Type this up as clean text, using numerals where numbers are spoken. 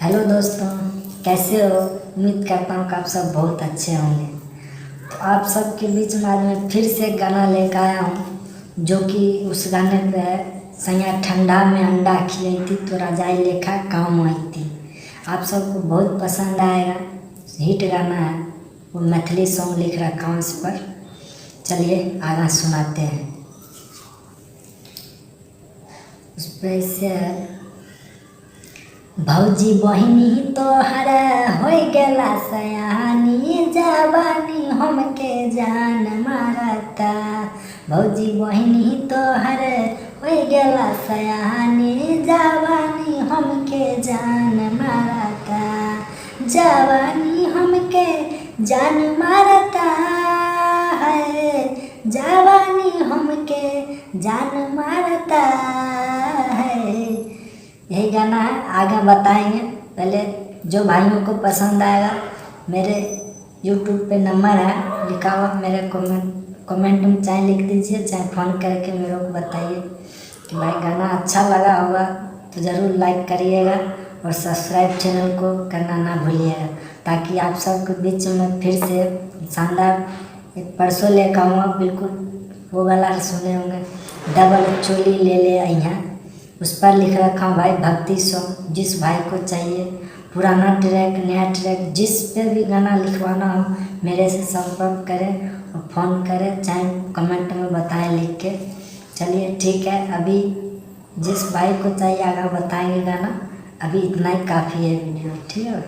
Hello दोस्तों, कैसे हो। उम्मीद करता हूँ कि आप सब बहुत अच्छे होंगे। तो आप सबके बीच में आज मैं फिर से एक गाना लेकर आया हूँ, जो कि उस गाने पे है, सैया ठंडा में अंडा खिलाई थी तो रजाई लेखा काम आई थी। आप सबको बहुत पसंद आएगा। हिट गाना है, वो मैथिली सॉन्ग लिख रखा हूँ इस पर। चलिए आगे सुनाते हैं। उस पर ऐसे है, भौजी बहिनी तोहर हो गेला सयानी, जवानी हमके जान मारता। भौजी बहिनी तोहर हो गेला सयानी, जवानी हमके जान मारता। जवानी हमके जान मारता है, जवानी हमके जान मारता है। यही गाना है, आगे बताएंगे। पहले जो भाइयों को पसंद आएगा, मेरे यूट्यूब पे नंबर है लिखा हुआ, मेरे कमेंट में चाहे लिख दीजिए, चाहे फ़ोन करके मेरे को बताइए कि भाई गाना अच्छा लगा होगा तो ज़रूर लाइक करिएगा और सब्सक्राइब चैनल को करना ना भूलिएगा, ताकि आप सबके बीच में फिर से शानदार एक परसों लेकर आऊँगा। बिल्कुल वो वाला सुने होंगे, डबल चोली ले ले यहाँ, उस पर लिख रखा हूँ भाई भक्ति सॉन्ग। जिस भाई को चाहिए पुराना ट्रैक नया ट्रैक, जिस पे भी गाना लिखवाना हो मेरे से संपर्क करें और फ़ोन करें, चाहे कमेंट में बताएं लिख के। चलिए ठीक है, अभी जिस भाई को चाहिए आगे बताएंगे गाना। अभी इतना ही काफ़ी है वीडियो, ठीक है।